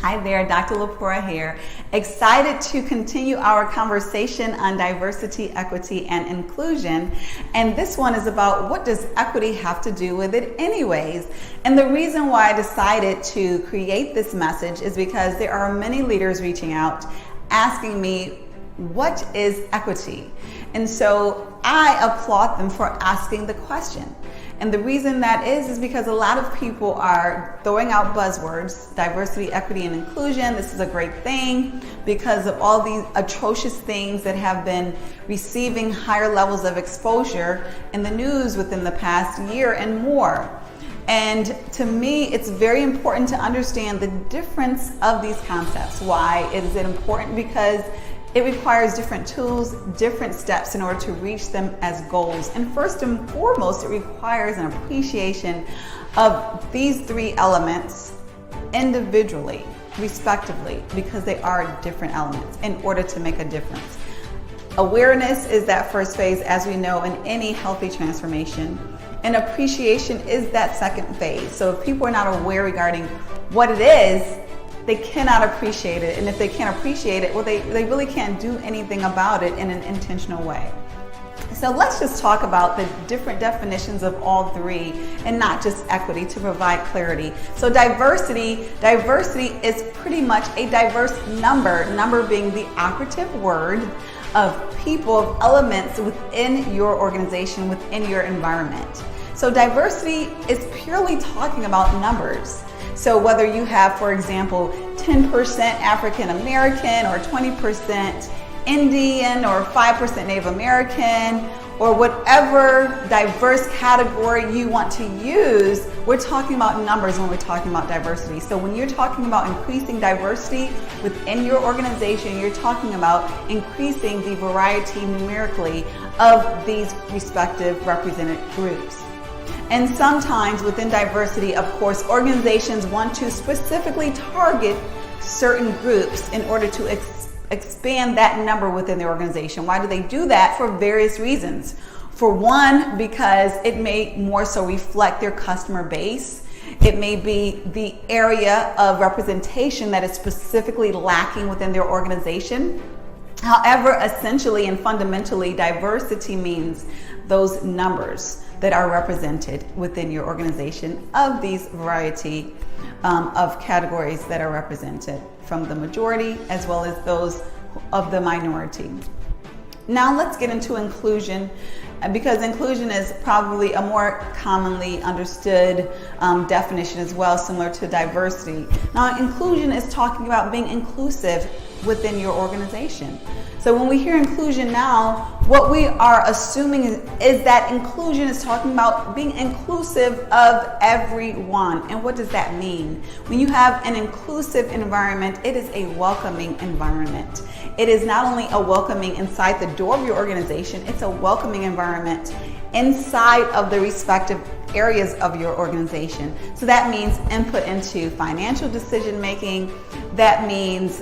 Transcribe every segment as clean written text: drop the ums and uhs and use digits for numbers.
Hi there, Dr. Lepora here. Excited to continue our conversation on diversity, equity, and inclusion. And this one is about what does equity have to do with it anyways? And the reason why I decided to create this message is because there are many leaders reaching out asking me, what is equity? And so I applaud them for asking the question. And the reason that is because a lot of people are throwing out buzzwords, diversity, equity, and inclusion. This is a great thing because of all these atrocious things that have been receiving higher levels of exposure in the news within the past year and more. And to me, it's very important to understand the difference of these concepts. Why is it important? Because it requires different tools, different steps in order to reach them as goals. And first and foremost, it requires an appreciation of these three elements individually, respectively, because they are different elements in order to make a difference. Awareness is that first phase, as we know, in any healthy transformation. And appreciation is that second phase. So if people are not aware regarding what it is, they cannot appreciate it. And if they can't appreciate it, well, they really can't do anything about it in an intentional way. So let's just talk about the different definitions of all three and not just equity to provide clarity. So diversity is pretty much a diverse number being the operative word of people, of elements within your organization, within your environment. So diversity is purely talking about numbers. So whether you have, for example, 10% African American or 20% Indian or 5% Native American or whatever diverse category you want to use, we're talking about numbers when we're talking about diversity. So when you're talking about increasing diversity within your organization, you're talking about increasing the variety numerically of these respective represented groups. And sometimes within diversity, of course, organizations want to specifically target certain groups in order to expand that number within their organization. Why do they do that? For various reasons. For one, because it may more so reflect their customer base. It may be the area of representation that is specifically lacking within their organization. However, essentially and fundamentally, diversity means those numbers that are represented within your organization of these variety of categories that are represented from the majority as well as those of the minority. Now let's get into inclusion, because inclusion is probably a more commonly understood definition as well, similar to diversity. Now inclusion is talking about being inclusive within your organization. So when we hear inclusion now, what we are assuming is that inclusion is talking about being inclusive of everyone. And what does that mean? When you have an inclusive environment, it is a welcoming environment. It is not only a welcoming inside the door of your organization, it's a welcoming environment inside of the respective areas of your organization. So that means input into financial decision making. That means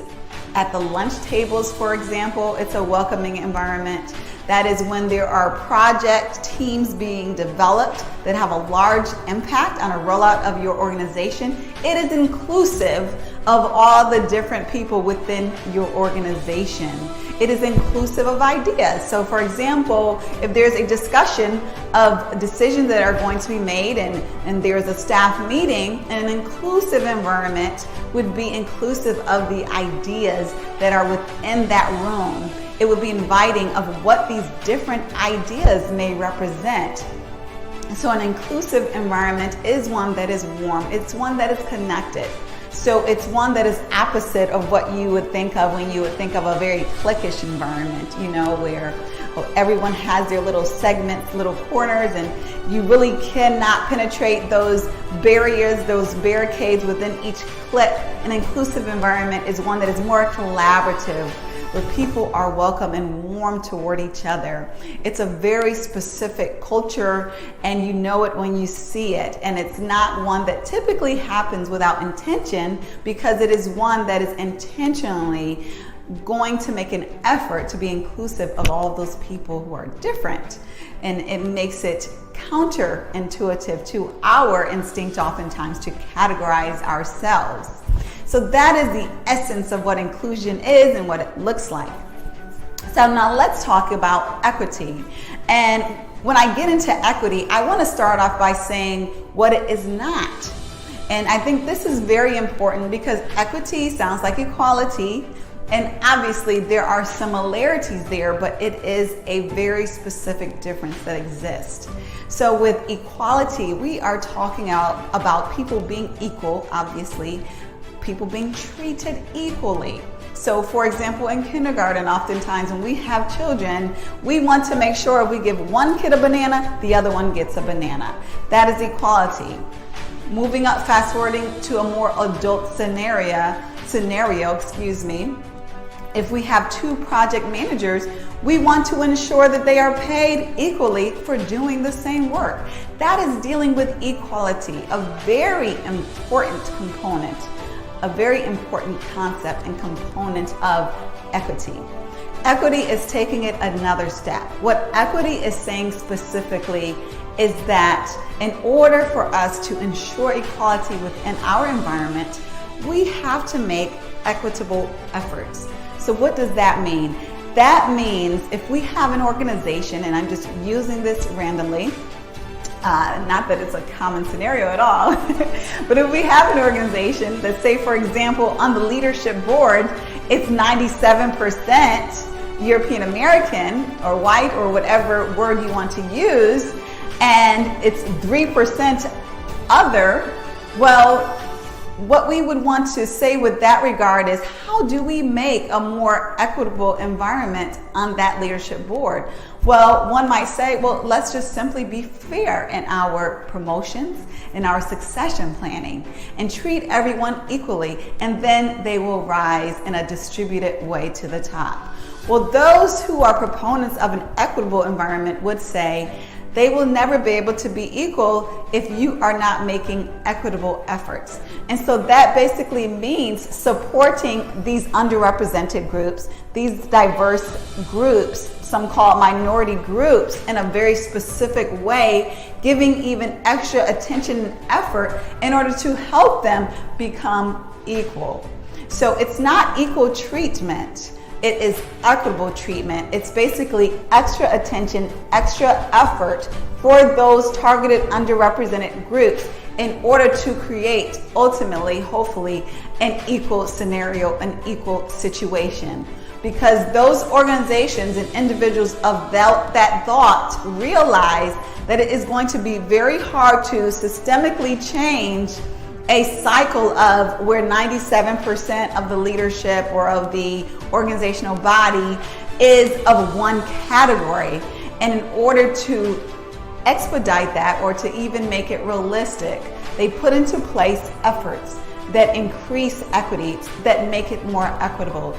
at the lunch tables, for example, it's a welcoming environment. That is when there are project teams being developed that have a large impact on a rollout of your organization. It is inclusive of all the different people within your organization. It is inclusive of ideas. So for example, if there's a discussion of decisions that are going to be made and there's a staff meeting, an inclusive environment would be inclusive of the ideas that are within that room. It would be inviting of what these different ideas may represent. So an inclusive environment is one that is warm. It's one that is connected. So it's one that is opposite of what you would think of when you would think of a very cliquish environment, where everyone has their little segments, little corners, and you really cannot penetrate those barriers, those barricades within each clique. An inclusive environment is one that is more collaborative, where people are welcome and warm toward each other. It's a very specific culture, and you know it when you see it. And it's not one that typically happens without intention, because it is one that is intentionally going to make an effort to be inclusive of all of those people who are different. And it makes it counterintuitive to our instinct oftentimes to categorize ourselves. So that is the essence of what inclusion is and what it looks like. So now let's talk about equity. And when I get into equity, I want to start off by saying what it is not. And I think this is very important because equity sounds like equality, and obviously there are similarities there, but it is a very specific difference that exists. So with equality, we are talking about people being equal, obviously, people being treated equally. So for example, in kindergarten, oftentimes when we have children, we want to make sure if we give one kid a banana, the other one gets a banana. That is equality. Moving up, fast forwarding to a more adult scenario, if we have two project managers, we want to ensure that they are paid equally for doing the same work. That is dealing with equality, a very important component, a very important concept and component of equity. Equity is taking it another step. What equity is saying specifically is that in order for us to ensure equality within our environment, we have to make equitable efforts. So what does that mean? That means if we have an organization, and I'm just using this randomly, not that it's a common scenario at all, but if we have an organization that, say for example, on the leadership board, it's 97% European American or white or whatever word you want to use, and it's 3% other, well, what we would want to say with that regard is, how do we make a more equitable environment on that leadership board? Well, one might say, well, let's just simply be fair in our promotions, in our succession planning, and treat everyone equally, and then they will rise in a distributed way to the top. Well, those who are proponents of an equitable environment would say, they will never be able to be equal if you are not making equitable efforts. And so that basically means supporting these underrepresented groups, these diverse groups, some call it minority groups, in a very specific way, giving even extra attention and effort in order to help them become equal. So it's not equal treatment. It is equitable treatment. It's basically extra attention, extra effort for those targeted underrepresented groups in order to create, ultimately, hopefully, an equal scenario, an equal situation. Because those organizations and individuals of that thought realize that it is going to be very hard to systemically change a cycle of where 97% of the leadership or of the organizational body is of one category. And in order to expedite that or to even make it realistic, they put into place efforts that increase equity, that make it more equitable.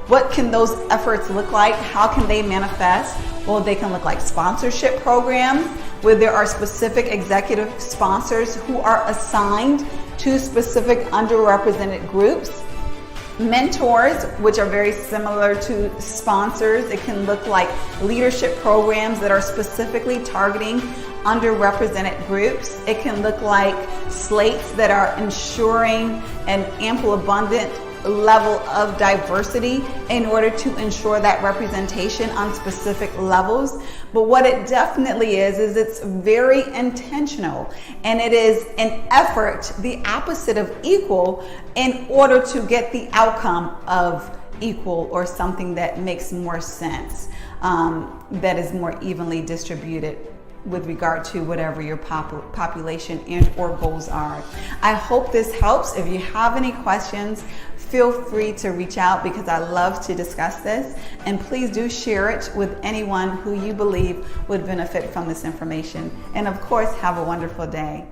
What can those efforts look like? How can they manifest? Well, they can look like sponsorship programs where there are specific executive sponsors who are assigned to specific underrepresented groups. Mentors, which are very similar to sponsors. It can look like leadership programs that are specifically targeting underrepresented groups. It can look like slates that are ensuring an ample, abundant level of diversity in order to ensure that representation on specific levels. But what it definitely is it's very intentional, and it is an effort, the opposite of equal, in order to get the outcome of equal, or something that makes more sense, that is more evenly distributed with regard to whatever your population and or goals are. I hope this helps. If you have any questions, feel free to reach out, because I love to discuss this. And please do share it with anyone who you believe would benefit from this information. And of course, have a wonderful day.